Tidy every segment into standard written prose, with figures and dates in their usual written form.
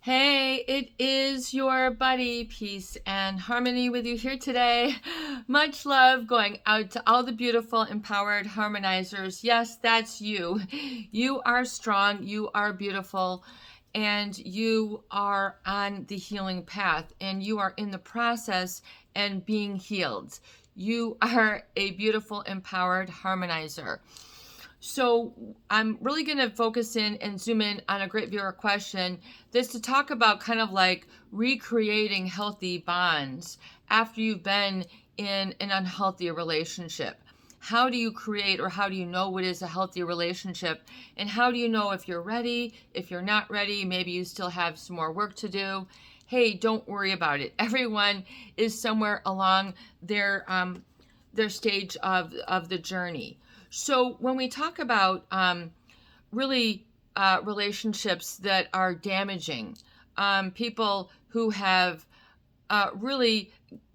Hey, it is your buddy, Peace and Harmony, with you here today. Much love going out to all the beautiful, empowered harmonizers. Yes, that's you. You are strong, you are beautiful, and you are on the healing path, and you are in the process and being healed. You are a beautiful, empowered harmonizer. So I'm really going to focus in and zoom in on a great viewer question. This to talk about kind of like recreating healthy bonds after you've been in an unhealthy relationship. How do you create, or how do you know what is a healthy relationship? And how do you know if you're ready, if you're not ready, maybe you still have some more work to do? Hey, don't worry about it. Everyone is somewhere along their stage of the journey. So when we talk about really relationships that are damaging, people who have really,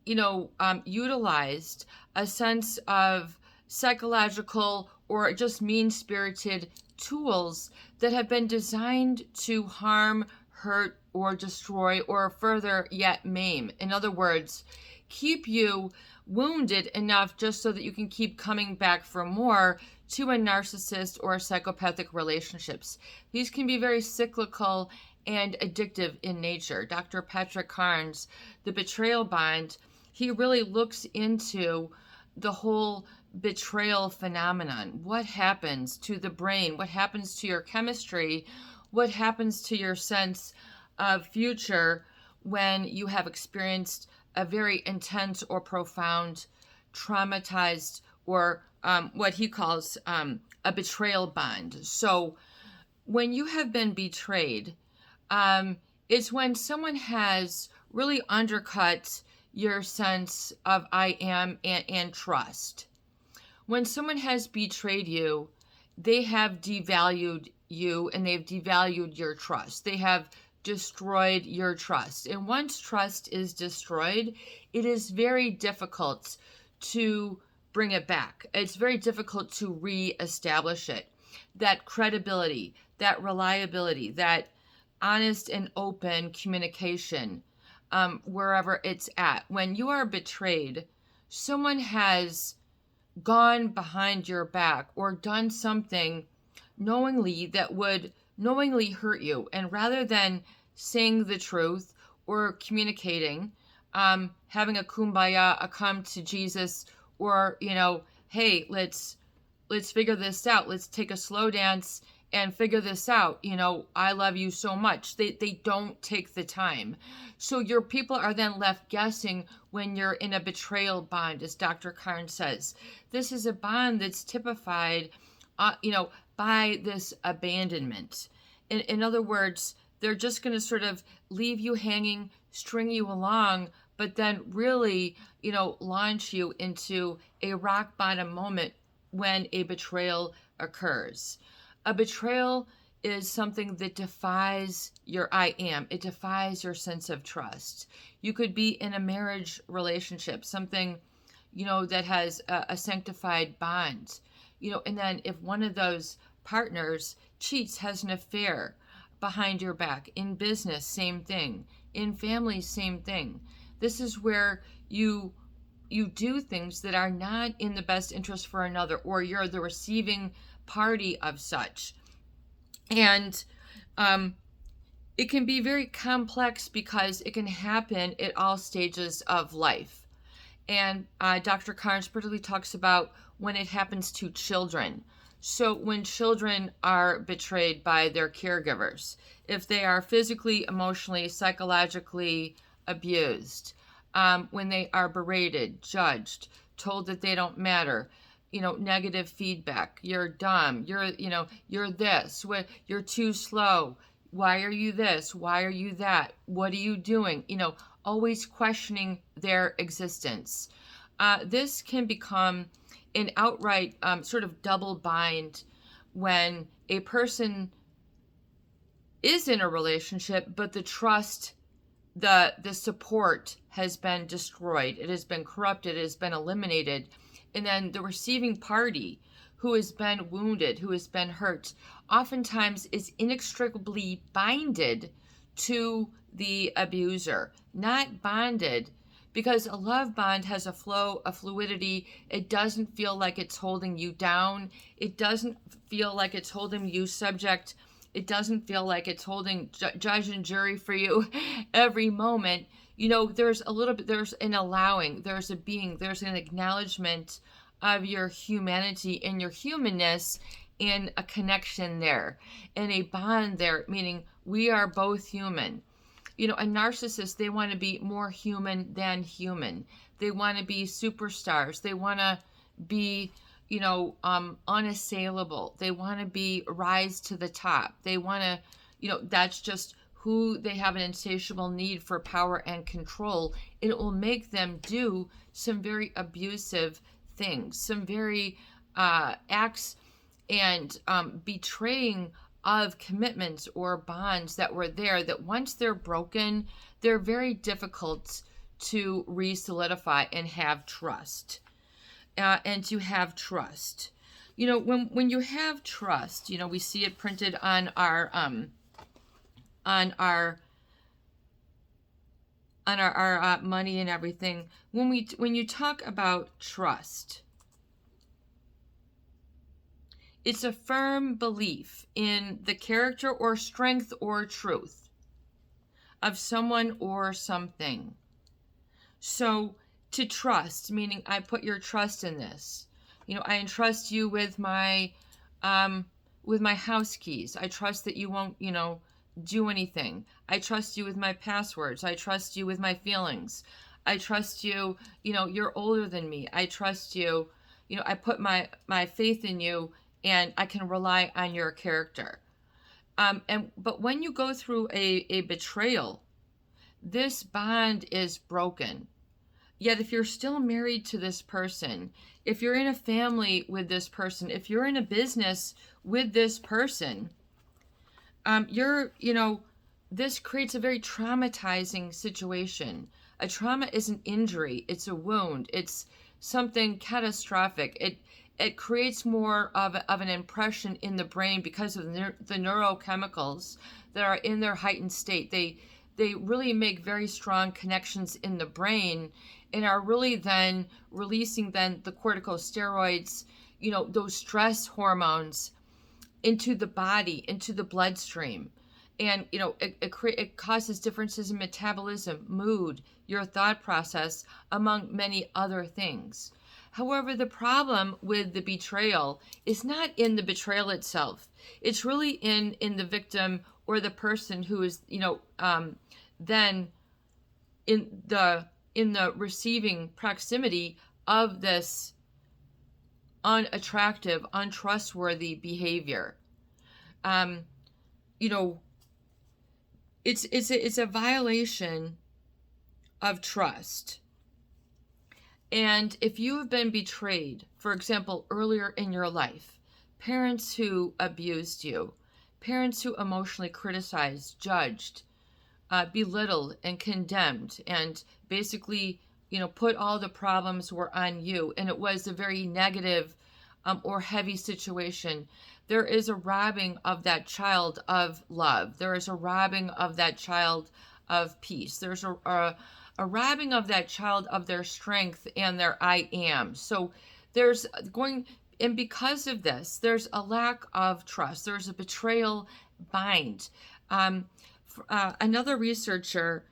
utilized a sense of psychological or just mean-spirited tools that have been designed to harm, hurt, or destroy, or further yet maim. In other words, keep you wounded enough just so that you can keep coming back for more to a narcissist or psychopathic relationships. These can be very cyclical and addictive in nature. Dr. Patrick Carnes, the Betrayal Bond, he really looks into the whole betrayal phenomenon. What happens to the brain? What happens to your chemistry? What happens to your sense of future when you have experienced a very intense or profound, traumatized, or what he calls a betrayal bond? So when you have been betrayed, it's when someone has really undercut your sense of I am and trust. When someone has betrayed you, they have devalued you and they've devalued your trust. They have destroyed your trust. And once trust is destroyed, it is very difficult to bring it back. It's very difficult to re-establish it. That credibility, that reliability, that honest and open communication, wherever it's at. When you are betrayed, someone has gone behind your back or done something knowingly that would knowingly hurt you. And rather than saying the truth or communicating, having a kumbaya, a come to Jesus, or, hey, let's figure this out. Let's take a slow dance and figure this out. I love you so much. They don't take the time. So your people are then left guessing when you're in a betrayal bond, as Dr. Karn says. This is a bond that's typified, by this abandonment. In other words, they're just going to sort of leave you hanging, string you along, but then really, launch you into a rock bottom moment when a betrayal occurs. A betrayal is something that defies your I am. It defies your sense of trust. You could be in a marriage relationship, something, that has a sanctified bond, and then if one of those partners cheats, has an affair behind your back, in business, same thing, in family, same thing. This is where you do things that are not in the best interest for another, or you're the receiving party of such. And it can be very complex because it can happen at all stages of life. And Dr. Carnes particularly talks about when it happens to children. So when children are betrayed by their caregivers, if they are physically, emotionally, psychologically abused, when they are berated, judged, told that they don't matter, negative feedback, you're dumb, you're this, you're too slow, why are you this, why are you that, what are you doing, always questioning their existence. This can become an outright sort of double bind when a person is in a relationship, but the trust, the support has been destroyed. It has been corrupted. It has been eliminated. And then the receiving party, who has been wounded, who has been hurt, oftentimes is inextricably binded to the abuser, not bonded, because a love bond has a flow, a fluidity. It doesn't feel like it's holding you down. It doesn't feel like it's holding you subject. It doesn't feel like it's holding judge and jury for you every moment. There's a little bit, there's an allowing, there's a being, there's an acknowledgement of your humanity and your humanness, and a connection there, and a bond there, meaning we are both human. A narcissist, they want to be more human than human. They want to be superstars. They want to be, unassailable. They want to be rise to the top. They want to, that's just who they have, an insatiable need for power and control. It will make them do some very abusive things, some very acts and betraying of commitments or bonds that were there, that once they're broken, they're very difficult to re-solidify and have trust. And to have trust. When you have trust, we see it printed on our money and everything. When you talk about trust, it's a firm belief in the character or strength or truth of someone or something. So to trust, meaning I put your trust in this. I entrust you with my house keys. I trust that you won't, do anything. I trust you with my passwords. I trust you with my feelings. I trust you, you're older than me. I trust you, I put my faith in you, and I can rely on your character. But when you go through a betrayal, this bond is broken. Yet if you're still married to this person, if you're in a family with this person, if you're in a business with this person, this creates a very traumatizing situation. A trauma is an injury. It's a wound. It's something catastrophic. It creates more of an impression in the brain because of the neurochemicals that are in their heightened state. They really make very strong connections in the brain, and are really then releasing the corticosteroids, those stress hormones into the body, into the bloodstream. And, it causes differences in metabolism, mood, your thought process, among many other things. However, the problem with the betrayal is not in the betrayal itself. It's really in the victim or the person who is, then in the receiving proximity of this unattractive, untrustworthy behavior. It's a violation of trust. And if you have been betrayed, for example, earlier in your life, parents who abused you, parents who emotionally criticized, judged, belittled, and condemned, and basically, put all the problems were on you, and it was a very negative or heavy situation, there is a robbing of that child of love. There is a robbing of that child of peace. There's a robbing of that child of their strength and their I am. So and because of this, there's a lack of trust. There's a betrayal bind. Another researcher,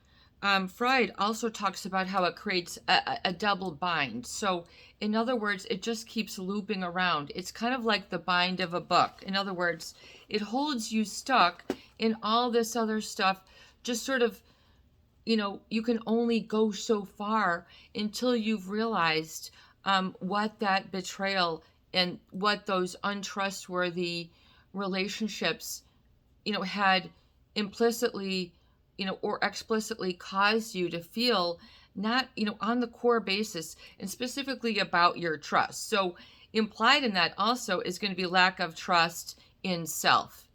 Freud, also talks about how it creates a double bind. So in other words, it just keeps looping around. It's kind of like the bind of a book. In other words, it holds you stuck in all this other stuff, just sort of, you can only go so far until you've realized what that betrayal and what those untrustworthy relationships, had implicitly, or explicitly caused you to feel, not, on the core basis, and specifically about your trust. So implied in that also is going to be lack of trust in self.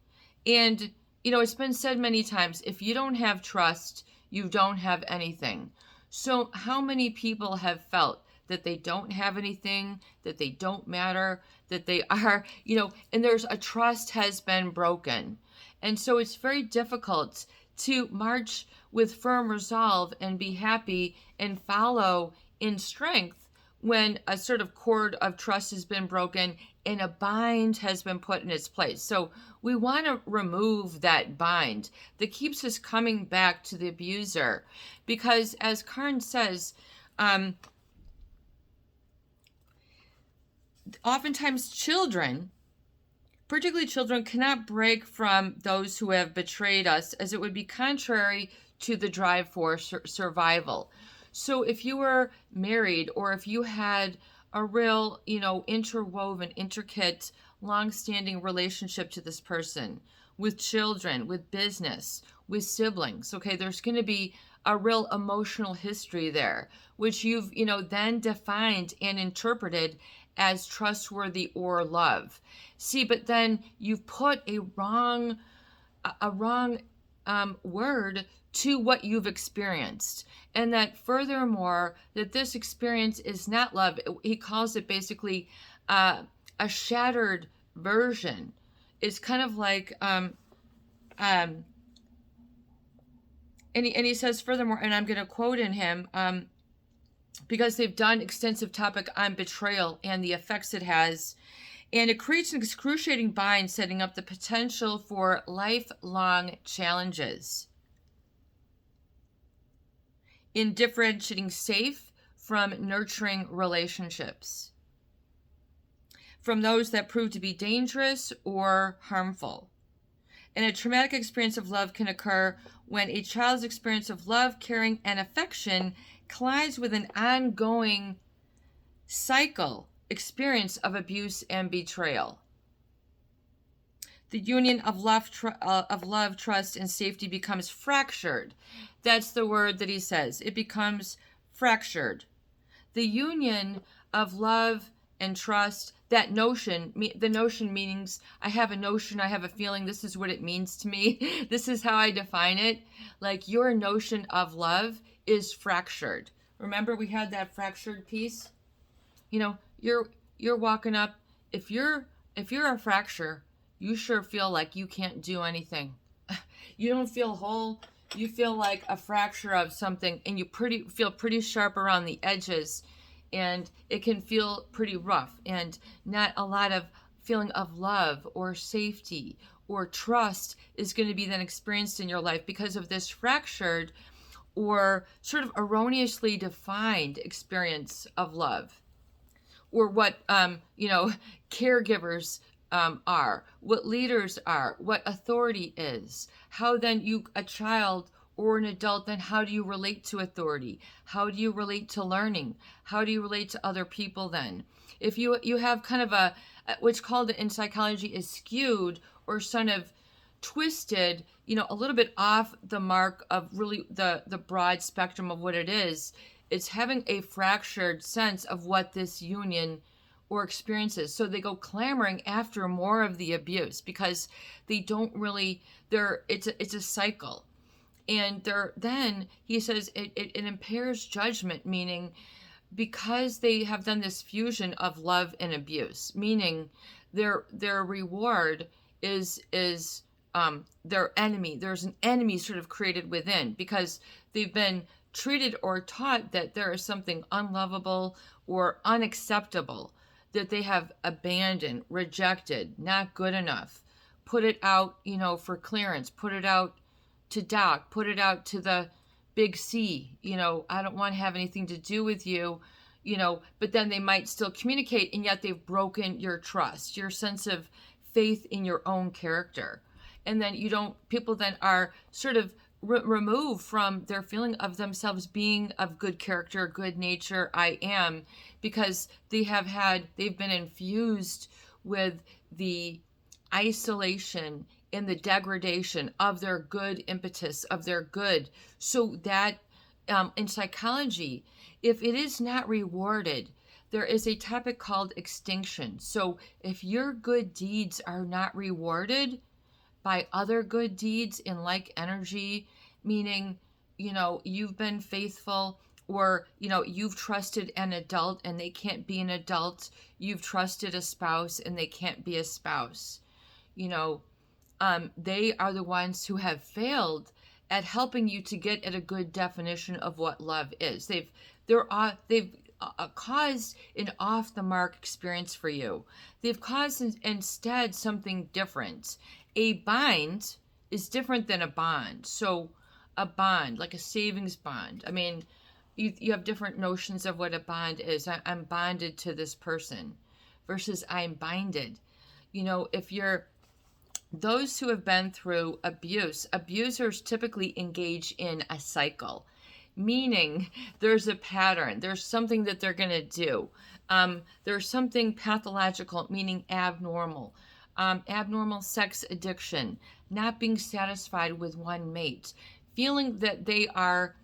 And, it's been said many times, if you don't have trust, you don't have anything. So how many people have felt that they don't have anything, that they don't matter, that they are, and there's a trust has been broken. And so it's very difficult to march with firm resolve and be happy and follow in strength when a sort of cord of trust has been broken and a bind has been put in its place. So we want to remove that bind that keeps us coming back to the abuser. Because as Karn says, oftentimes children, particularly children, cannot break from those who have betrayed us, as it would be contrary to the drive for survival. So if you were married, or if you had a real, interwoven, intricate, long-standing relationship to this person, with children, with business, with siblings, okay, there's going to be a real emotional history there, which you've, then defined and interpreted as trustworthy or love. See, but then you've put a wrong word to what you've experienced, and that furthermore, that this experience is not love. He calls it basically a shattered version. It's kind of like and he says furthermore, and I'm going to quote in him, because they've done extensive topic on betrayal and the effects it has, and it creates an excruciating bind, setting up the potential for lifelong challenges in differentiating safe from nurturing relationships, from those that prove to be dangerous or harmful. And a traumatic experience of love can occur when a child's experience of love, caring, and affection collides with an ongoing cycle experience of abuse and betrayal. The union of love, trust, and safety becomes fractured. That's the word that he says. It becomes fractured. The union of love and trust, that notion, the notion means I have a notion, I have a feeling, this is what it means to me. This is how I define it. Like, your notion of love is fractured. Remember we had that fractured piece? You're walking up. If you're a fracture, you sure feel like you can't do anything. You don't feel whole. You feel like a fracture of something, and you feel pretty sharp around the edges, and it can feel pretty rough, and not a lot of feeling of love or safety or trust is going to be then experienced in your life because of this fractured or sort of erroneously defined experience of love, or what caregivers are, what leaders are, what authority is. How then a child or an adult, then how do you relate to authority? How do you relate to learning? How do you relate to other people then? If you have kind of what's called in psychology is skewed or sort of twisted, a little bit off the mark of really the broad spectrum of what it is, it's having a fractured sense of what this union or experiences. So they go clamoring after more of the abuse because they don't really, it's a cycle. And then he says it impairs judgment, meaning because they have done this fusion of love and abuse, meaning their reward is their enemy. There's an enemy sort of created within because they've been treated or taught that there is something unlovable or unacceptable that they have abandoned, rejected, not good enough, put it out, for clearance, put it out to dock, put it out to the big C, I don't want to have anything to do with you, but then they might still communicate, and yet they've broken your trust, your sense of faith in your own character. And then people then are sort of removed from their feeling of themselves being of good character, good nature, I am, because they've been infused with the isolation and the degradation of their good impetus, of their good. So that in psychology, if it is not rewarded, there is a topic called extinction. So if your good deeds are not rewarded by other good deeds in like energy, meaning, you've been faithful, or, you've trusted an adult and they can't be an adult. You've trusted a spouse and they can't be a spouse. They are the ones who have failed at helping you to get at a good definition of what love is. They've caused an off the mark experience for you. They've caused instead something different. A bind is different than a bond. So a bond, like a savings bond. I mean, you have different notions of what a bond is. I'm bonded to this person versus I'm binded. If you're those who have been through abuse, abusers typically engage in a cycle, meaning there's a pattern, there's something that they're going to do. There's something pathological, meaning abnormal. Abnormal sex addiction, not being satisfied with one mate, feeling that they are,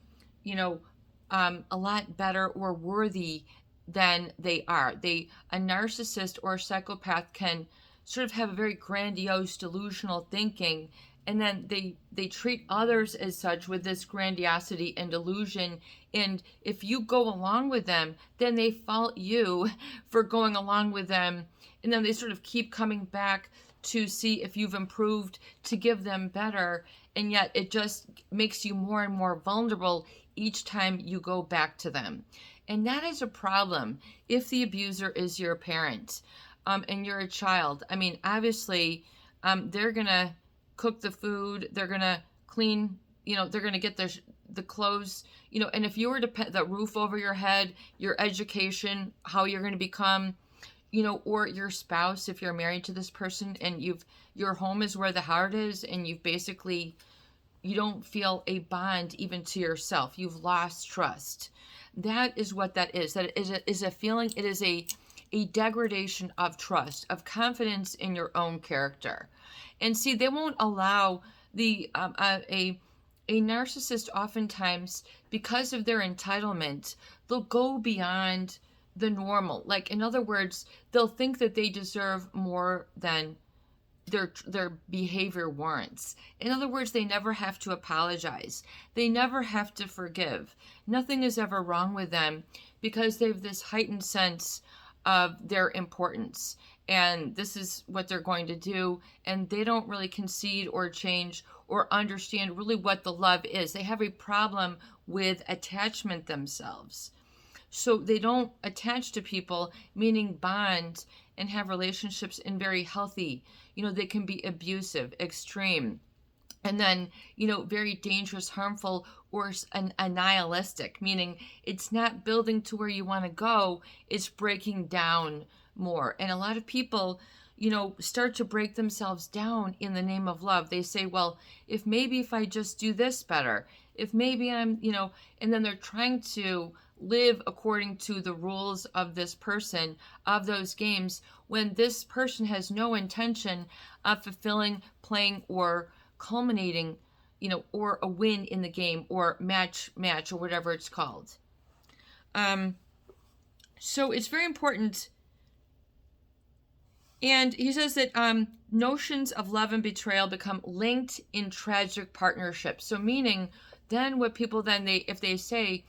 a lot better or worthy than they are. A narcissist or a psychopath can sort of have a very grandiose delusional thinking, and then they treat others as such with this grandiosity and delusion, and if you go along with them, then they fault you for going along with them, and then they sort of keep coming back to see if you've improved, to give them better, and yet it just makes you more and more vulnerable each time you go back to them. And that is a problem if the abuser is your parent. And you're a child. I mean, obviously, they're gonna cook the food. They're gonna clean. They're gonna get the clothes. And if you were to put the roof over your head, your education, how you're gonna become, or your spouse, if you're married to this person, and your home is where the heart is, and you don't feel a bond even to yourself. You've lost trust. That is what that is. That is a feeling. It is a degradation of trust, of confidence in your own character. And see, they won't allow a narcissist oftentimes, because of their entitlement, they'll go beyond the normal. Like, in other words, they'll think that they deserve more than their behavior warrants. In other words, they never have to apologize. They never have to forgive. Nothing is ever wrong with them because they have this heightened sense of their importance, and this is what they're going to do, and they don't really concede or change or understand really what the love is. They have a problem with attachment themselves, so they don't attach to people, meaning bond and have relationships in very healthy. They can be abusive, extreme, and then very dangerous, harmful, or an nihilistic, meaning it's not building to where you want to go, it's breaking down more. And a lot of people start to break themselves down in the name of love. They say, well, if I just do this better, if maybe I'm and then they're trying to live according to the rules of this person, of those games, when this person has no intention of fulfilling, playing, or culminating, or a win in the game, or match, or whatever it's called. So it's very important. And he says that notions of love and betrayal become linked in tragic partnerships. So meaning, then what people if they say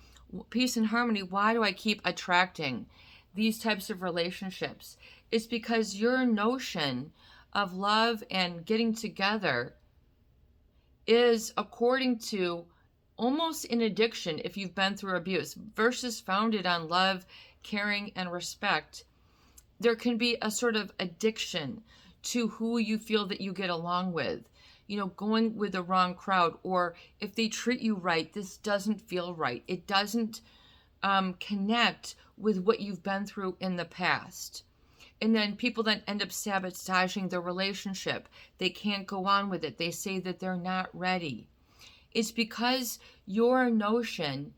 peace and harmony, why do I keep attracting these types of relationships? It's because your notion of love and getting together is according to almost an addiction if you've been through abuse, versus founded on love, caring, and respect. There can be a sort of addiction to who you feel that you get along with, going with the wrong crowd, or if they treat you right, this doesn't feel right. It doesn't connect with what you've been through in the past. And then people then end up sabotaging the relationship. They can't go on with it. They say that they're not ready. It's because your notion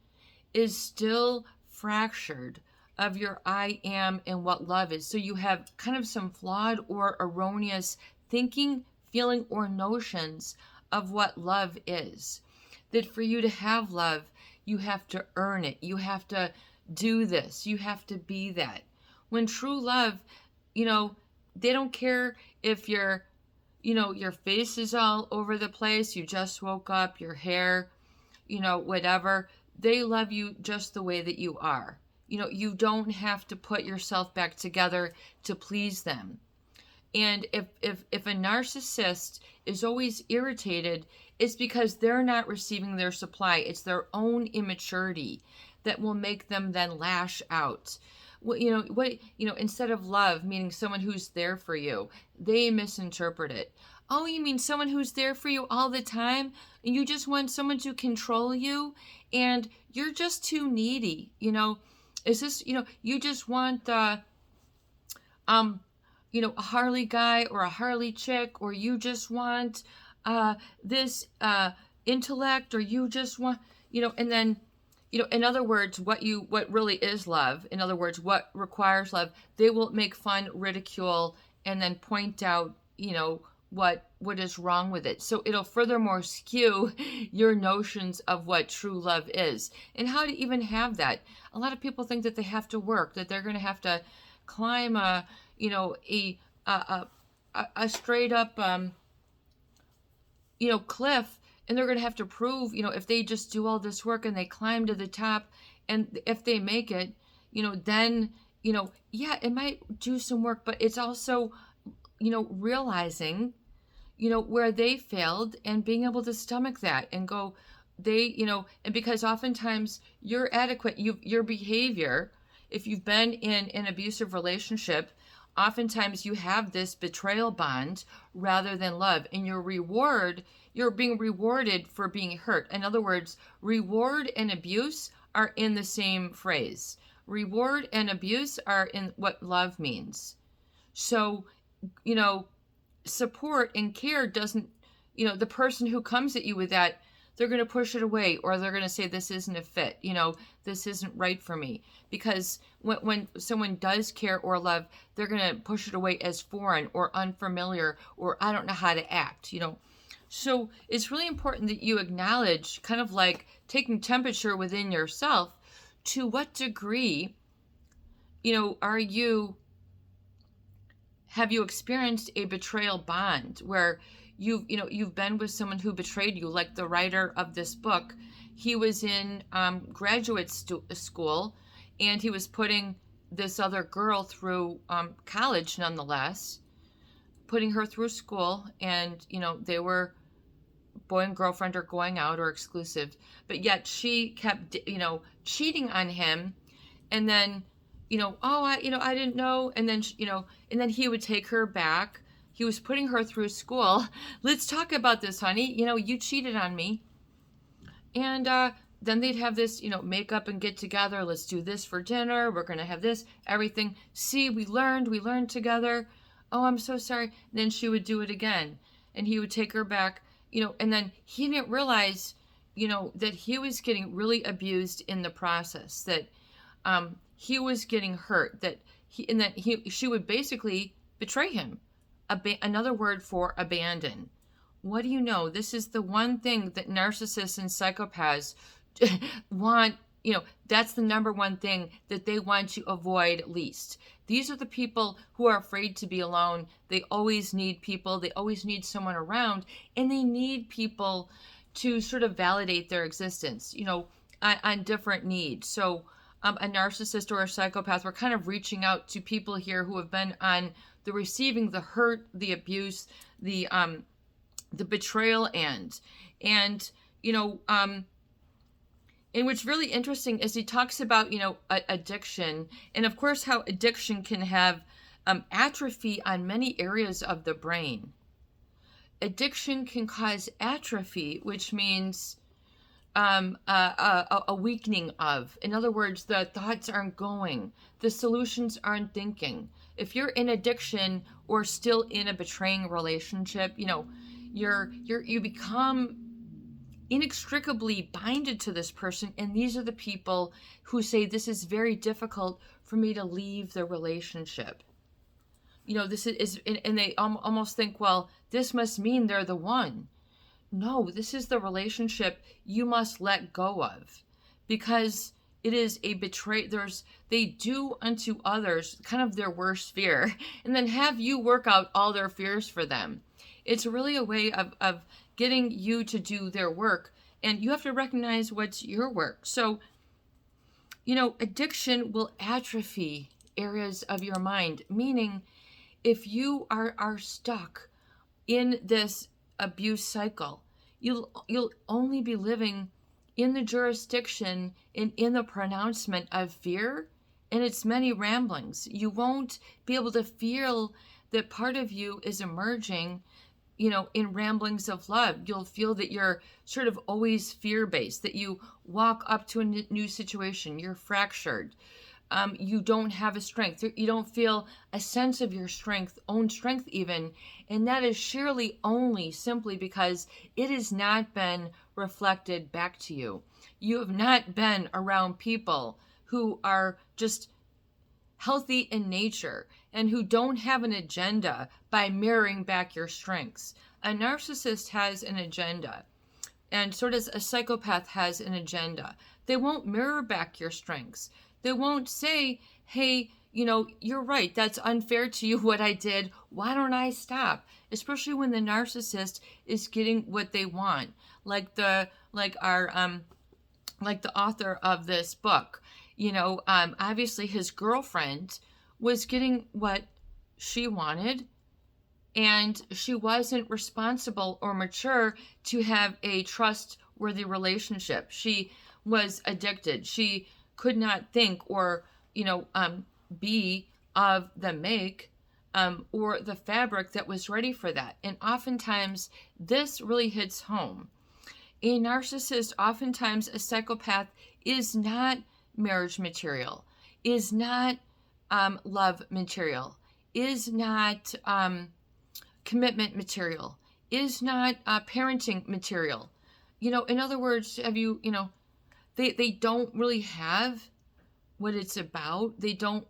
is still fractured of your I am and what love is. So you have kind of some flawed or erroneous thinking, feeling, or notions of what love is. That for you to have love, you have to earn it. You have to do this. You have to be that. When true love, they don't care if your face is all over the place, you just woke up, your hair, whatever. They love you just the way that you are. You don't have to put yourself back together to please them. And if a narcissist is always irritated, it's because they're not receiving their supply. It's their own immaturity that will make them then lash out. Instead of love, meaning someone who's there for you, they misinterpret it. Oh, you mean someone who's there for you all the time? And you just want someone to control you, and you're just too needy. Is this, you just want um, a Harley guy or a Harley chick, or you just want this intellect, or you just want, and then, in other words, what really is love, in other words, what requires love, they will make fun, ridicule, and then point out, what is wrong with it. So it'll furthermore skew your notions of what true love is and how to even have that. A lot of people think that they have to work, that they're going to have to climb a straight up cliff, and they're going to have to prove, if they just do all this work and they climb to the top, and if they make it, then, yeah, it might do some work, but it's also, realizing, where they failed and being able to stomach that and go, and because oftentimes you're adequate, your behavior, if you've been in an abusive relationship, oftentimes you have this betrayal bond rather than love, and you're being rewarded for being hurt. In other words, reward and abuse are in the same phrase. Reward and abuse are in what love means. So, support and care doesn't, the person who comes at you with that, they're going to push it away, or they're going to say, this isn't a fit, this isn't right for me. Because when someone does care or love, they're going to push it away as foreign or unfamiliar, or I don't know how to act, So it's really important that you acknowledge, kind of like taking temperature within yourself, to what degree, have you experienced a betrayal bond where you've been with someone who betrayed you, like the writer of this book. He was in graduate school, and he was putting this other girl through college nonetheless, putting her through school, and they were boy and girlfriend, or going out, or exclusive, but yet she kept cheating on him, and then I didn't know, and then and then he would take her back. He was putting her through school. Let's talk about this, honey. You cheated on me. And then they'd have this, make up and get together. Let's do this for dinner. We're going to have this, everything. See, we learned together. Oh, I'm so sorry. And then she would do it again. And he would take her back, and then he didn't realize, that he was getting really abused in the process, that he was getting hurt, that she would basically betray him. Another word for abandon. What do you know? This is the one thing that narcissists and psychopaths want. That's the number one thing that they want to avoid least. These are the people who are afraid to be alone. They always need people. They always need someone around, and they need people to sort of validate their existence, on different needs. So a narcissist or a psychopath, we're kind of reaching out to people here who have been on the receiving the hurt, the abuse, the betrayal end. And, and what's really interesting is he talks about, addiction, and of course how addiction can have atrophy on many areas of the brain. Addiction can cause atrophy, which means a weakening of. In other words, the thoughts aren't going, the solutions aren't thinking. If you're in addiction or still in a betraying relationship, you become inextricably binded to this person, and these are the people who say, this is very difficult for me to leave the relationship. This is and they almost think, well, this must mean they're the one. No, this is the relationship you must let go of, because it is a they do unto others kind of their worst fear, and then have you work out all their fears for them. It's really a way of getting you to do their work, and you have to recognize what's your work. So, addiction will atrophy areas of your mind, meaning if you are stuck in this abuse cycle, you'll only be living in the jurisdiction, in the pronouncement of fear and its many ramblings. You won't be able to feel that part of you is emerging, in ramblings of love. You'll feel that you're sort of always fear based, that you walk up to a new situation, you're fractured. You don't have a strength. You don't feel a sense of your strength, own strength even. And that is surely only simply because it has not been reflected back to you. You have not been around people who are just healthy in nature and who don't have an agenda by mirroring back your strengths. A narcissist has an agenda, and so does a psychopath has an agenda. They won't mirror back your strengths. They won't say, hey, you're right. That's unfair to you what I did. Why don't I stop? Especially when the narcissist is getting what they want. Like the author of this book, obviously his girlfriend was getting what she wanted, and she wasn't responsible or mature to have a trustworthy relationship. She was addicted. She could not think or, be of the make or the fabric that was ready for that. And oftentimes, this really hits home. A narcissist, oftentimes a psychopath, is not marriage material, is not love material, is not commitment material, is not parenting material. In other words, they don't really have what it's about. They don't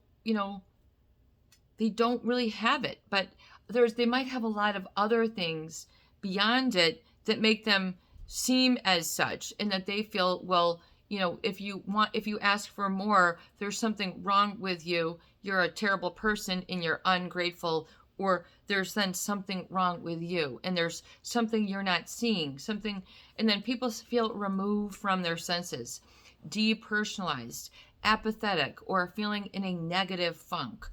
really have it, but they might have a lot of other things beyond it that make them seem as such, and that they feel, well, if you ask for more, there's something wrong with you. You're a terrible person and you're ungrateful, or there's then something wrong with you and there's something you're not seeing, and then people feel removed from their senses, depersonalized, apathetic, or feeling in a negative funk.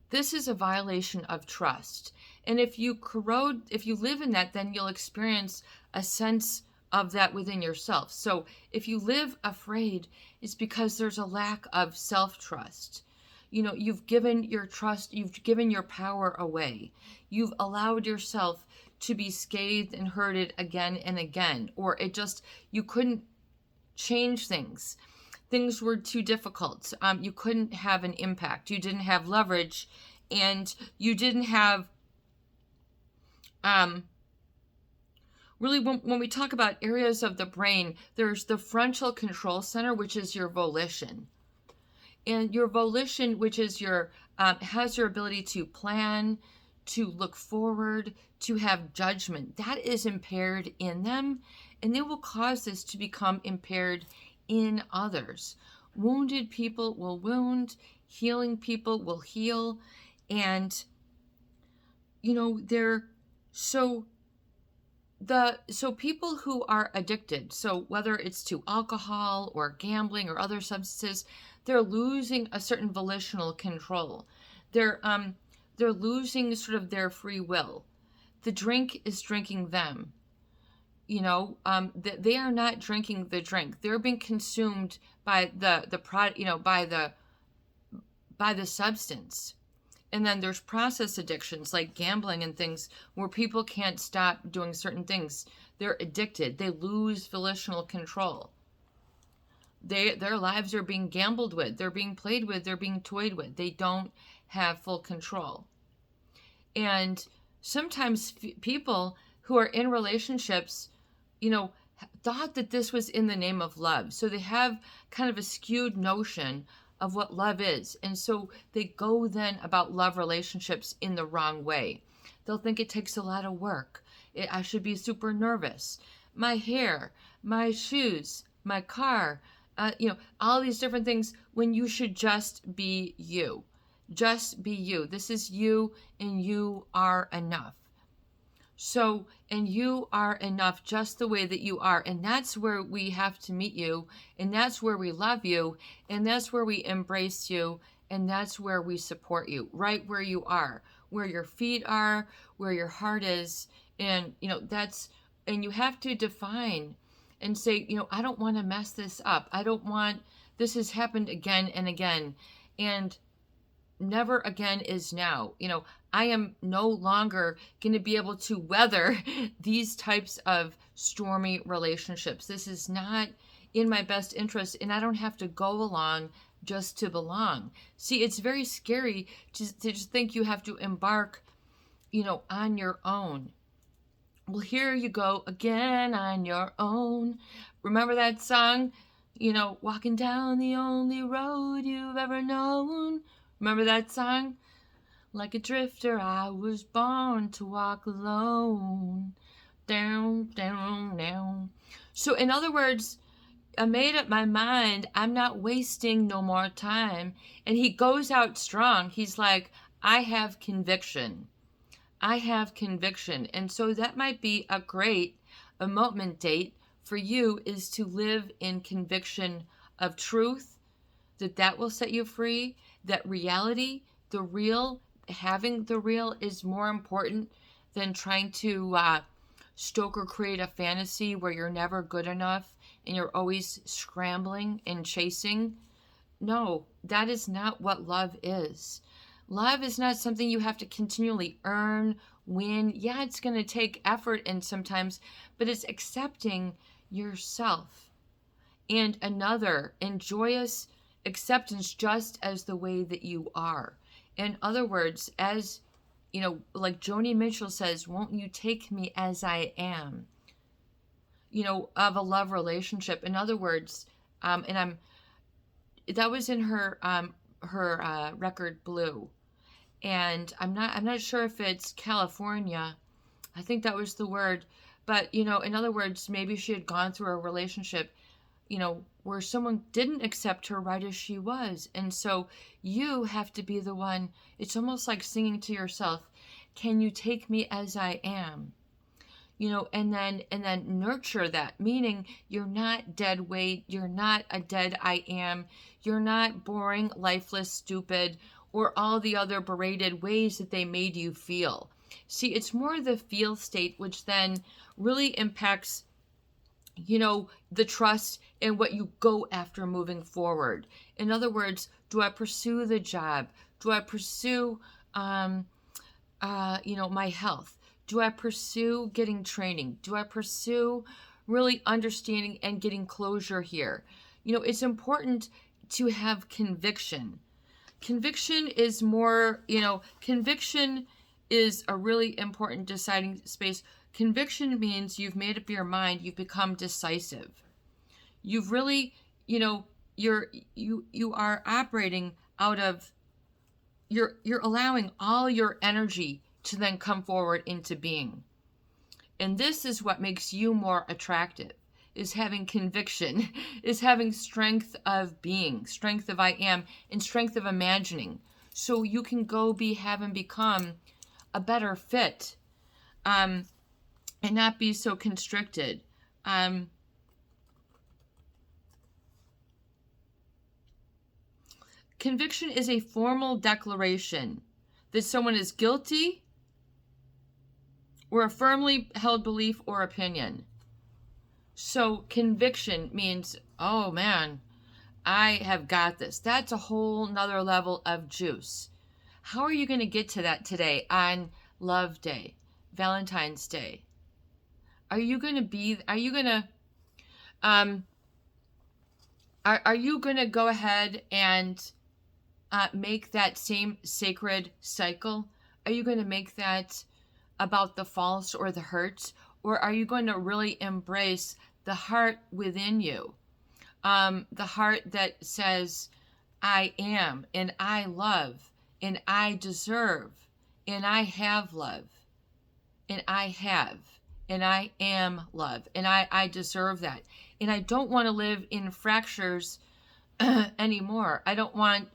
This is a violation of trust. And if you live in that, then you'll experience a sense of that within yourself. So if you live afraid, it's because there's a lack of self-trust. You've given your trust, you've given your power away. You've allowed yourself to be scathed and hurted again and again, or you couldn't change things. Things were too difficult. You couldn't have an impact. You didn't have leverage, and you didn't have really, when we talk about areas of the brain, there's the frontal control center, which is your volition. And your volition, which is has your ability to plan, to look forward, to have judgment, that is impaired in them, and they will cause this to become impaired in others. Wounded people will wound, healing people will heal, and so people who are addicted, so whether it's to alcohol or gambling or other substances, they're losing a certain volitional control. They're losing sort of their free will. The drink is drinking them. They are not drinking the drink. They're being consumed by the product, by the substance. And then there's process addictions like gambling and things where people can't stop doing certain things. They're addicted. They lose volitional control. Their lives are being gambled with. They're being played with. They're being toyed with. They don't have full control. And sometimes people who are in relationships, thought that this was in the name of love. So they have kind of a skewed notion of what love is. And so they go then about love relationships in the wrong way. They'll think it takes a lot of work. I should be super nervous. My hair, my shoes, my car, all these different things, when you should just be you. Just be you. This is you, and you are enough. So, and you are enough just the way that you are. And that's where we have to meet you. And that's where we love you. And that's where we embrace you. And that's where we support you, right where you are, where your feet are, where your heart is. And, and you have to define and say, I don't want to mess this up. I don't want, this has happened again and again. And never again is now. I am no longer going to be able to weather these types of stormy relationships. This is not in my best interest, and I don't have to go along just to belong. See, it's very scary to just think you have to embark, on your own. Well, here you go again on your own. Remember that song? Walking down the only road you've ever known. Remember that song? Like a drifter, I was born to walk alone. Down, down, down. So, in other words, I made up my mind. I'm not wasting no more time. And he goes out strong. He's like, I have conviction. I have conviction. And so that might be a moment date for you, is to live in conviction of truth, that will set you free, that reality, the real, having the real is more important than trying to stoke or create a fantasy where you're never good enough and you're always scrambling and chasing. No, that is not what love is. Love is not something you have to continually earn, win. Yeah, it's going to take effort and sometimes, but it's accepting yourself and another and joyous acceptance just as the way that you are. In other words, as like Joni Mitchell says, won't you take me as I am? Of a love relationship. In other words, that was in her record Blue. And I'm not sure if it's California. I think that was the word. But, in other words, maybe she had gone through a relationship, where someone didn't accept her right as she was. And so you have to be the one. It's almost like singing to yourself, can you take me as I am? And then nurture that, meaning you're not dead weight, you're not a dead I am, you're not boring, lifeless, stupid, or all the other berated ways that they made you feel. See, it's more the feel state, which then really impacts, the trust and what you go after moving forward. In other words, do I pursue the job? Do I pursue, my health? Do I pursue getting training? Do I pursue really understanding and getting closure here? It's important to have conviction. Conviction is more, conviction is a really important deciding space. Conviction means you've made up your mind, you've become decisive. You've really, you are operating out of, you're allowing all your energy to then come forward into being. And this is what makes you more attractive, is having conviction, is having strength of being, strength of I am, and strength of imagining. So you can go have and become a better fit, and not be so constricted. Conviction is a formal declaration that someone is guilty or a firmly held belief or opinion. So conviction means, oh man, I have got this. That's a whole nother level of juice. How are you going to get to that today on Love Day, Valentine's Day? Are you going to go ahead and make that same sacred cycle? Are you going to make that about the false or the hurt? Or are you going to really embrace the heart within you? The heart that says, I am, and I love, and I deserve, and I have love, and I have, and I am love, and I deserve that. And I don't want to live in fractures anymore. I don't want,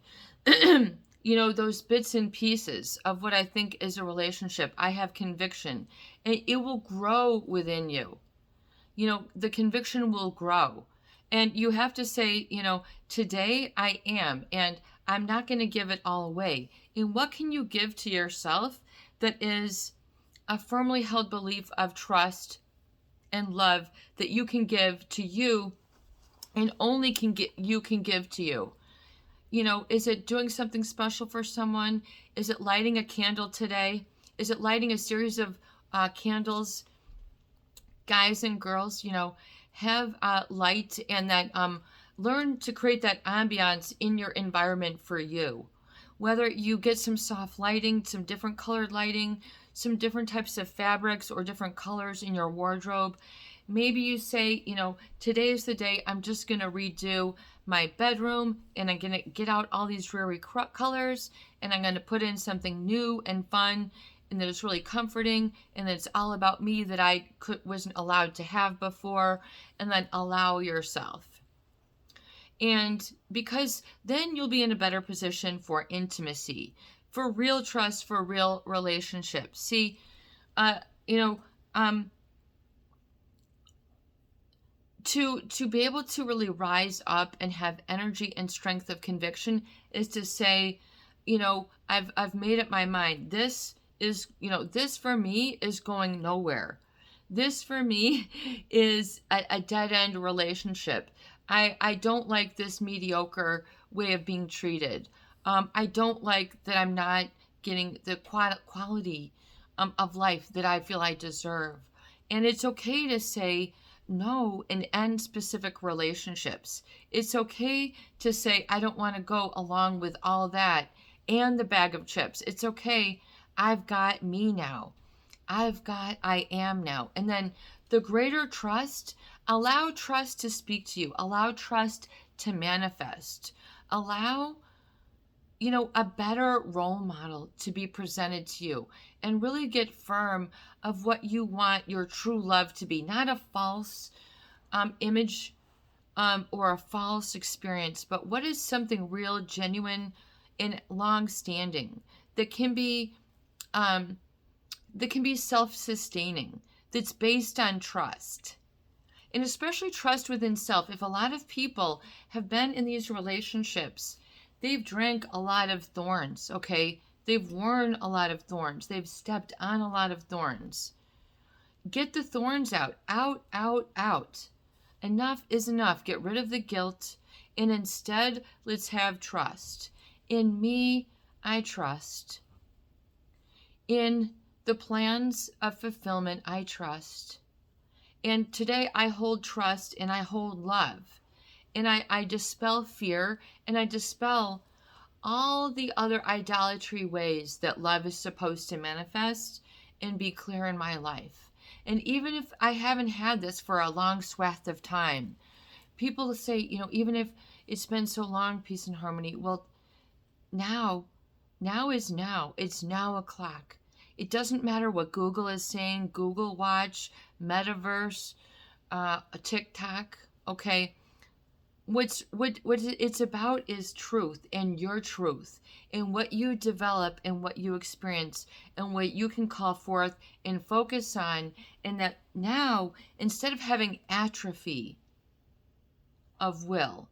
those bits and pieces of what I think is a relationship. I have conviction, and it will grow within you. The conviction will grow. And you have to say, today I am, and I'm not going to give it all away. And what can you give to yourself that is a firmly held belief of trust and love that you can give to you and only you can give to you? You know, is it doing something special for someone? Is it lighting a candle today? Is it lighting a series of candles? Guys and girls, you know, have light and that learn to create that ambiance in your environment for you. Whether you get some soft lighting, some different colored lighting, some different types of fabrics or different colors in your wardrobe. Maybe you say, you know, today is the day I'm just going to redo my bedroom and I'm going to get out all these dreary colors and I'm going to put in something new and fun and that is really comforting and that it's all about me that I wasn't allowed to have before, and then allow yourself. And because then you'll be in a better position for intimacy, for real trust, for real relationships. See, you know, to be able to really rise up and have energy and strength of conviction is to say, you know, I've made up my mind. This is, you know, this for me is going nowhere. This for me is a dead end relationship. I don't like this mediocre way of being treated. I don't like that I'm not getting the quality of life that I feel I deserve. And it's okay to say no and end specific relationships. It's okay to say, I don't want to go along with all that and the bag of chips. It's okay. I've got me now. I am now. And then the greater trust, allow trust to speak to you. Allow trust to manifest. Allow, you know, a better role model to be presented to you and really get firm of what you want your true love to be. Not a false image or a false experience, but what is something real, genuine, and long-standing that can be self-sustaining, that's based on trust. And especially trust within self. If a lot of people have been in these relationships, they've drank a lot of thorns, okay? They've worn a lot of thorns. They've stepped on a lot of thorns. Get the thorns out. Out, out, out. Enough is enough. Get rid of the guilt. And instead, let's have trust. In me, I trust. In the plans of fulfillment, I trust. And today I hold trust and I hold love. And I dispel fear and I dispel all the other idolatry ways that love is supposed to manifest and be clear in my life. And even if I haven't had this for a long swath of time, people say, you know, even if it's been so long, peace and harmony, well, now is now. It's now o'clock. It doesn't matter what Google is saying, Google Watch, Metaverse, TikTok, okay? What it's about is truth and your truth and what you develop and what you experience and what you can call forth and focus on. And that now, instead of having atrophy of will,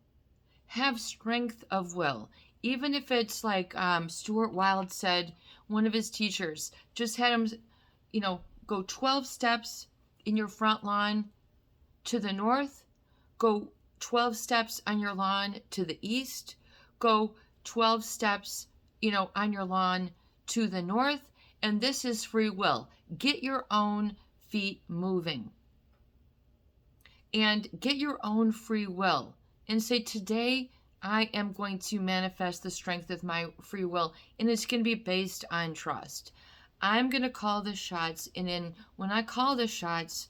have strength of will. Even if it's like Stuart Wilde said, one of his teachers just had him, you know, go 12 steps in your front lawn to the north, go 12 steps on your lawn to the east, go 12 steps, you know, on your lawn to the north, and this is free will. Get your own feet moving and get your own free will and say, today I am going to manifest the strength of my free will, and it's going to be based on trust. I'm going to call the shots, and when I call the shots,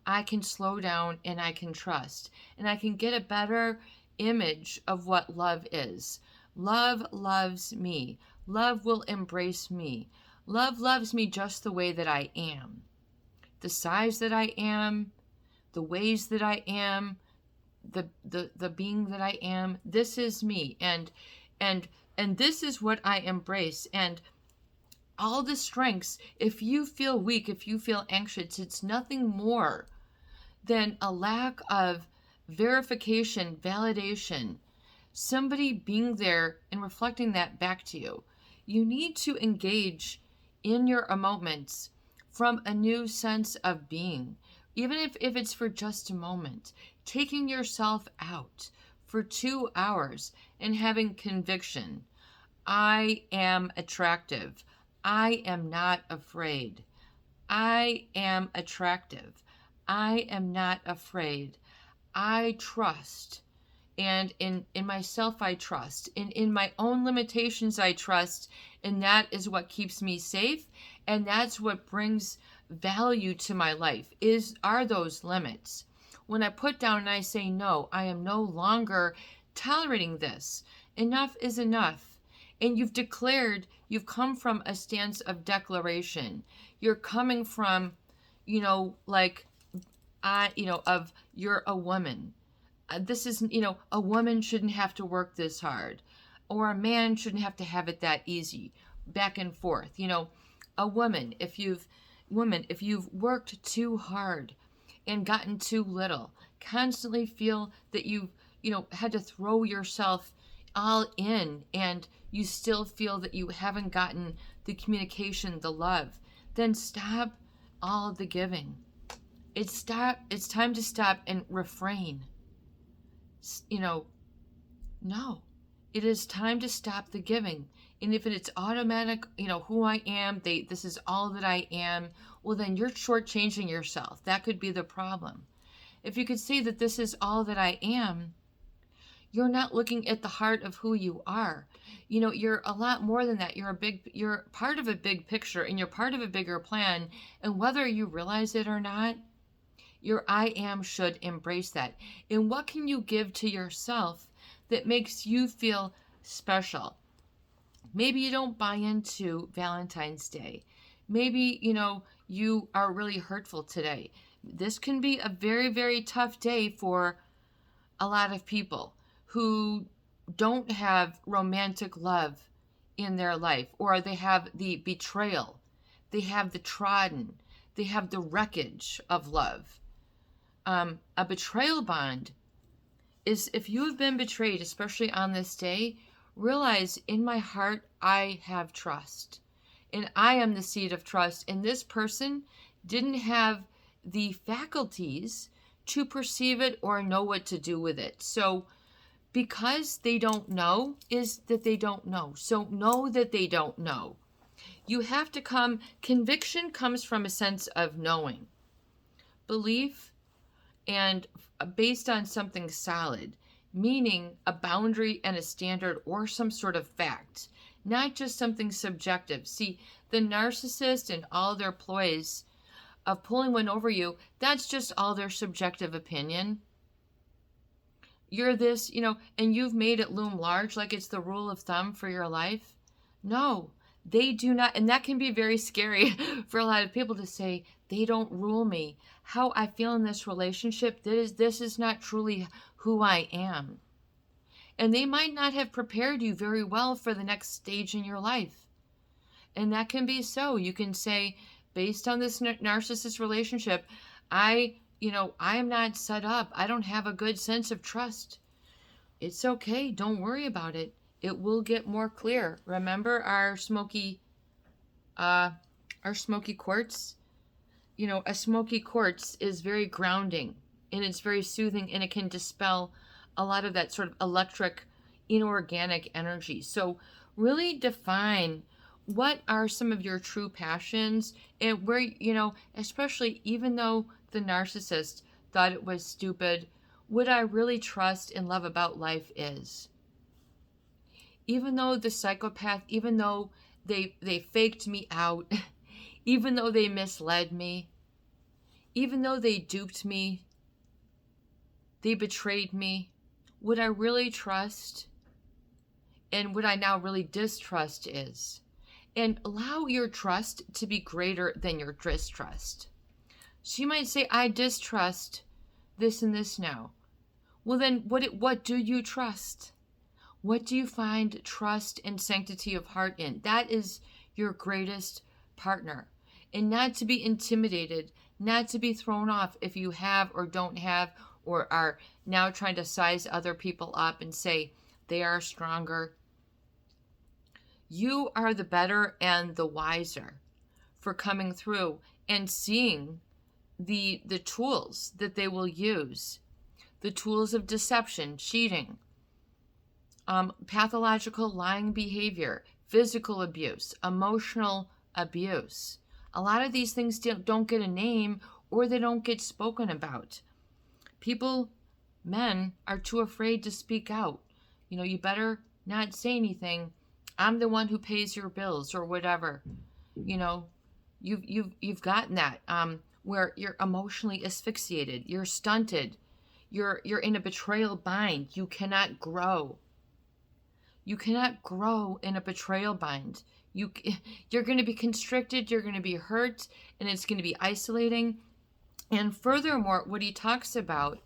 I can slow down and I can trust, and I can get a better image of what love is. Love loves me. Love will embrace me. Love loves me just the way that I am. The size that I am, the ways that I am, the being that I am. This is me, and this is what I embrace. And all the strengths, if you feel weak, if you feel anxious, it's nothing more than a lack of verification, validation somebody being there and reflecting that back to you. You need to engage in your moments from a new sense of being, even if it's for just a moment. Taking yourself out for 2 hours and having conviction. I am attractive. I am not afraid. I am attractive. I am not afraid. I trust. And in myself, I trust. In my own limitations, I trust. And that is what keeps me safe. And that's what brings value to my life, are those limits. When I put down and I say, no, I am no longer tolerating this. Enough is enough. And you've declared, you've come from a stance of declaration. You're coming from, like, of you're a woman. This is, a woman shouldn't have to work this hard, or a man shouldn't have to have it that easy, back and forth. A woman, if you've worked too hard and gotten too little, constantly feel that you've, had to throw yourself all in, and you still feel that you haven't gotten the communication, the love, then stop all the giving. It's time to stop and refrain. No, it is time to stop the giving. And if it's automatic, who I am, this is all that I am, well, then you're shortchanging yourself. That could be the problem. If you could say that this is all that I am, you're not looking at the heart of who you are. You're a lot more than that. You're part of a big picture, and you're part of a bigger plan. And whether you realize it or not, your I am should embrace that. And what can you give to yourself that makes you feel special? Maybe you don't buy into Valentine's Day. Maybe, you are really hurtful today. This can be a very, very tough day for a lot of people who don't have romantic love in their life, or they have the betrayal, they have the trodden, they have the wreckage of love. A betrayal bond is, if you have been betrayed, especially on this day, realize in my heart I have trust, and I am the seed of trust, and this person didn't have the faculties to perceive it or know what to do with it. So because they don't know is that they don't know. So know that they don't know. You have to conviction comes from a sense of knowing. Belief, and based on something solid, meaning a boundary and a standard or some sort of fact, not just something subjective. See, the narcissist and all their ploys of pulling one over you, that's just all their subjective opinion. You're this, and you've made it loom large like it's the rule of thumb for your life. No, they do not. And that can be very scary for a lot of people to say, they don't rule me. How I feel in this relationship, this is not truly who I am. And they might not have prepared you very well for the next stage in your life. And that can be so. You can say, based on this narcissist relationship, I am not set up. I don't have a good sense of trust. It's okay. Don't worry about it. It will get more clear. Remember our smoky quartz? A smoky quartz is very grounding, and it's very soothing, and it can dispel a lot of that sort of electric, inorganic energy. So really define what are some of your true passions, and where, especially even though the narcissist thought it was stupid, what I really trust and love about life is. Even though the psychopath, even though they faked me out, even though they misled me, even though they duped me, they betrayed me, what I really trust and what I now really distrust is. And allow your trust to be greater than your distrust. So you might say, I distrust this and this now. Well, then what do you trust? What do you find trust and sanctity of heart in? That is your greatest partner. And not to be intimidated, not to be thrown off if you have or don't have, or are now trying to size other people up and say, They are stronger. You are the better and the wiser for coming through and seeing the tools that they will use, the tools of deception, cheating, pathological lying behavior, physical abuse, emotional abuse. A lot of these things don't get a name, or they don't get spoken about. People, men, are too afraid to speak out. You better not say anything. I'm the one who pays your bills or whatever. You've gotten that, where you're emotionally asphyxiated, you're stunted, you're in a betrayal bind. You cannot grow. You cannot grow in a betrayal bind. You're going to be constricted, you're going to be hurt, and it's going to be isolating. And furthermore, what he talks about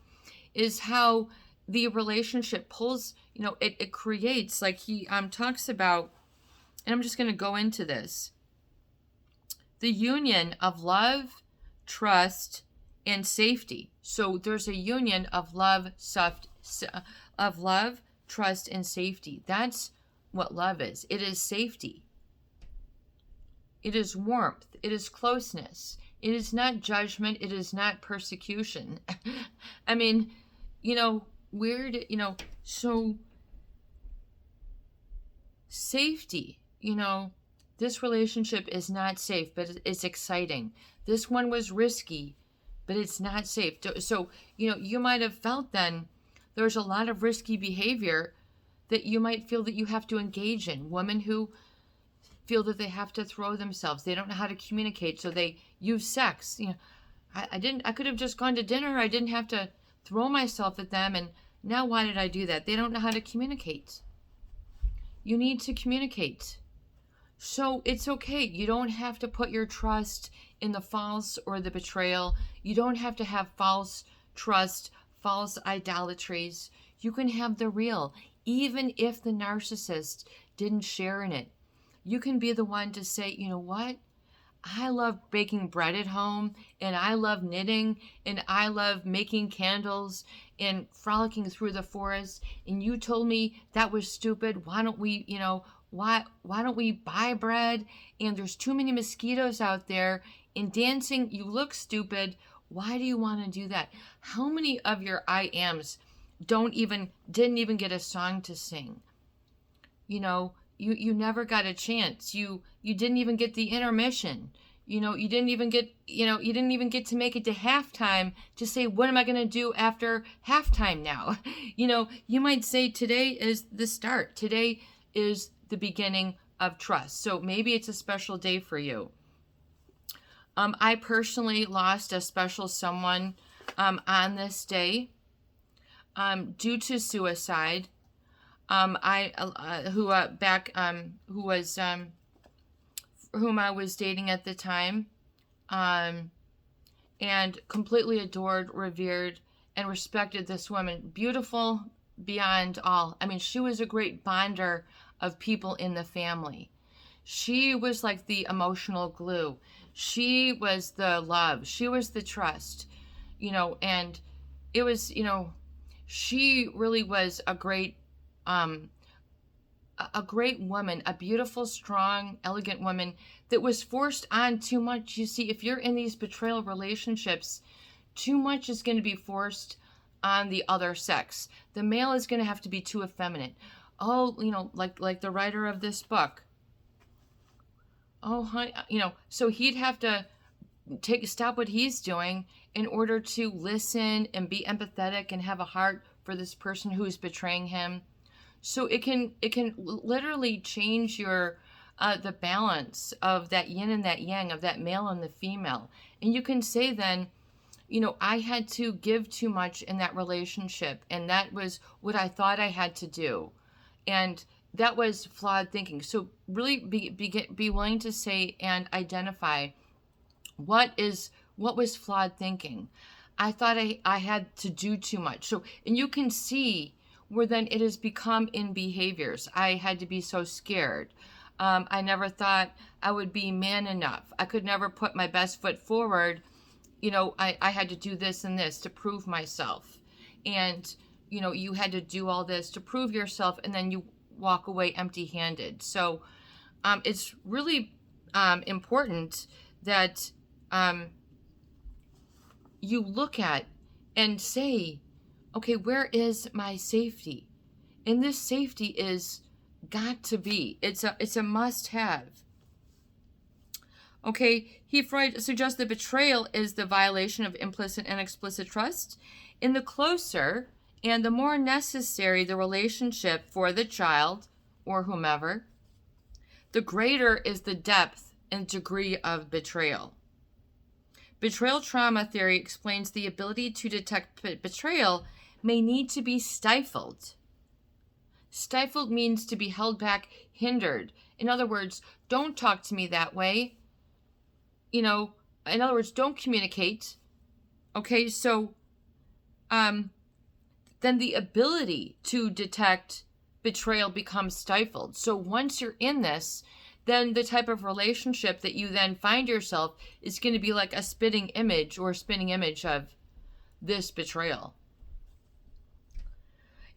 is how the relationship pulls, it creates, like he talks about, and I'm just going to go into this, the union of love, trust, and safety. So there's a union of love, trust, and safety. That's what love is. It is safety. It is warmth. It is closeness. It is not judgment. It is not persecution. I mean, weird, so safety, this relationship is not safe, but it's exciting. This one was risky, but it's not safe. So, you might have felt then there's a lot of risky behavior that you might feel that you have to engage in. Women who feel that they have to throw themselves. They don't know how to communicate, so they use sex. I could have just gone to dinner. I didn't have to throw myself at them, and now why did I do that? They don't know how to communicate. You need to communicate. So it's okay. You don't have to put your trust in the false or the betrayal. You don't have to have false trust, false idolatries. You can have the real, even if the narcissist didn't share in it. You can be the one to say, you know what? I love baking bread at home, and I love knitting, and I love making candles and frolicking through the forest, and you told me that was stupid. Why don't we, why don't we buy bread? And there's too many mosquitoes out there, and dancing, you look stupid. Why do you want to do that? How many of your I ams didn't even get a song to sing? You never got a chance. You didn't even get the intermission. You didn't even get to make it to halftime to say, what am I going to do after halftime now? You might say today is the start. Today is the beginning of trust. So maybe it's a special day for you. I personally lost a special someone on this day due to suicide. Whom I was dating at the time, and completely adored, revered, and respected this woman. Beautiful beyond all. I mean, she was a great bonder of people in the family. She was like the emotional glue. She was the love. She was the trust, and it was, she really was a great woman, a beautiful, strong, elegant woman that was forced on too much. You see, if you're in these betrayal relationships, too much is going to be forced on the other sex. The male is going to have to be too effeminate. Oh, like the writer of this book. Oh, honey, so he'd have to stop what he's doing in order to listen and be empathetic and have a heart for this person who's betraying him. So it can literally change your the balance of that yin and that yang, of that male and the female. And you can say then, I had to give too much in that relationship, and that was what I thought I had to do, and that was flawed thinking. So really be willing to say and identify what was flawed thinking. I thought I had to do too much. So, and you can see where then it has become in behaviors. I had to be so scared. I never thought I would be man enough. I could never put my best foot forward. I had to do this and this to prove myself. And, you had to do all this to prove yourself, and then you walk away empty-handed. So it's really important that you look at and say, okay, where is my safety? And this safety is got to be. It's a must-have. Okay, Freud suggests that betrayal is the violation of implicit and explicit trust. And the closer and the more necessary the relationship for the child or whomever, the greater is the depth and degree of betrayal. Betrayal trauma theory explains the ability to detect betrayal may need to be stifled. Stifled means to be held back, hindered. In other words, don't talk to me that way. In other words, don't communicate. Okay, so then the ability to detect betrayal becomes stifled. So once you're in this, then the type of relationship that you then find yourself is going to be like a spitting image or spinning image of this betrayal.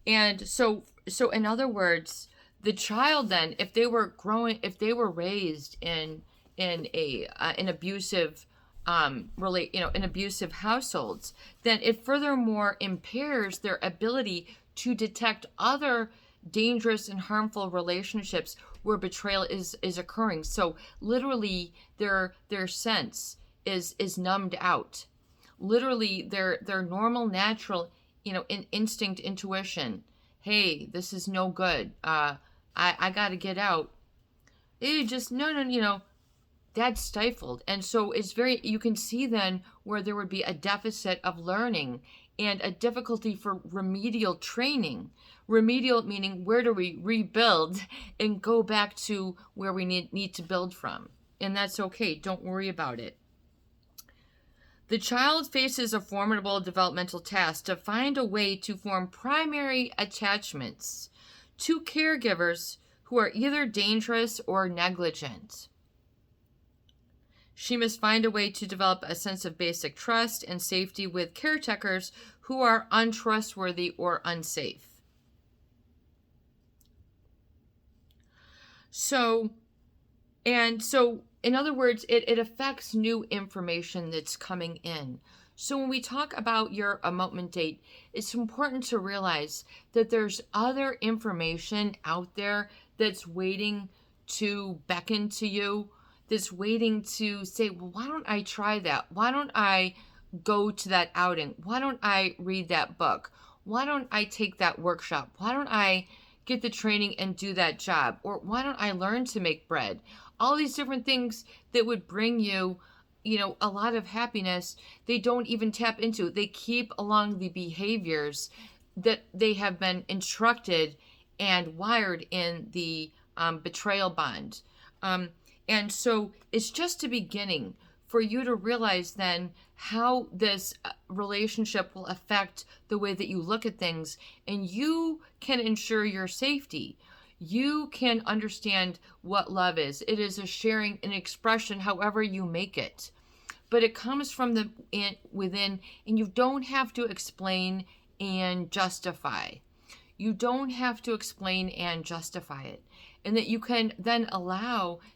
And so in other words, the child then, if they were raised in an abusive in abusive households, then it furthermore impairs their ability to detect other dangerous and harmful relationships where betrayal is occurring. So literally their sense is numbed out. Literally their normal, natural, instinct, intuition, hey, this is no good, I gotta get out, it just no, that's stifled. And so you can see then where there would be a deficit of learning and a difficulty for remedial training. Remedial meaning, where do we rebuild and go back to where we need to build from? And that's okay. Don't worry about it. The child faces a formidable developmental task to find a way to form primary attachments to caregivers who are either dangerous or negligent. She must find a way to develop a sense of basic trust and safety with caretakers who are untrustworthy or unsafe. So, in other words, it affects new information that's coming in. So when we talk about your elopement date, it's important to realize that there's other information out there that's waiting to beckon to you, that's waiting to say, well, why don't I try that? Why don't I go to that outing? Why don't I read that book? Why don't I take that workshop? Why don't I get the training and do that job? Or why don't I learn to make bread? All these different things that would bring you, a lot of happiness, they don't even tap into. They keep along the behaviors that they have been instructed and wired in the betrayal bond. And so it's just a beginning for you to realize then how this relationship will affect the way that you look at things, and you can ensure your safety. You can understand what love is. It is a sharing, an expression, however you make it. But it comes from within, and you don't have to explain and justify. You don't have to explain and justify it. And that you can then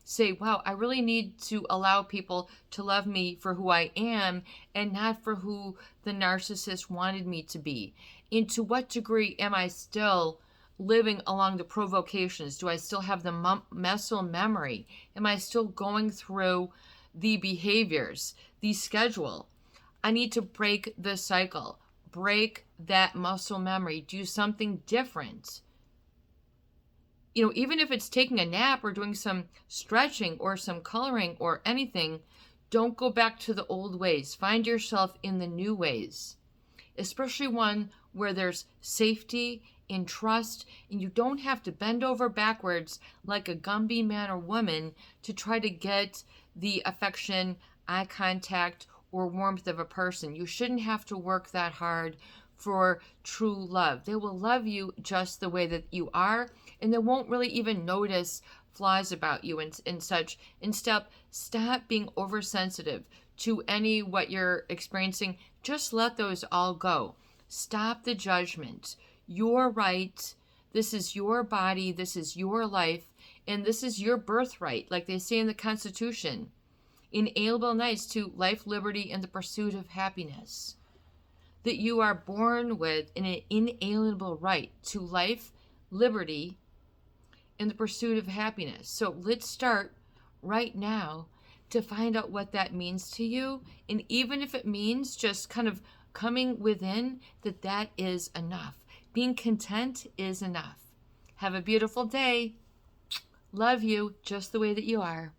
say, wow, I really need to allow people to love me for who I am and not for who the narcissist wanted me to be. And to what degree am I still living along the provocations? Do I still have the muscle memory? Am I still going through the behaviors, the schedule? I need to break the cycle, break that muscle memory, do something different. Even if it's taking a nap or doing some stretching or some coloring or anything, don't go back to the old ways. Find yourself in the new ways, especially one where there's safety and trust, and you don't have to bend over backwards like a Gumby man or woman to try to get the affection, eye contact, or warmth of a person. You shouldn't have to work that hard for true love. They will love you just the way that you are, and they won't really even notice flaws about you and such. And stop being oversensitive to what you're experiencing. Just let those all go. Stop the judgment. You're right. This is your body. This is your life. And this is your birthright, like they say in the Constitution. Inalienable rights to life, liberty, and the pursuit of happiness. That you are born with an inalienable right to life, liberty, and the pursuit of happiness. So let's start right now to find out what that means to you. And even if it means just kind of coming within, that is enough. Being content is enough. Have a beautiful day. Love you just the way that you are.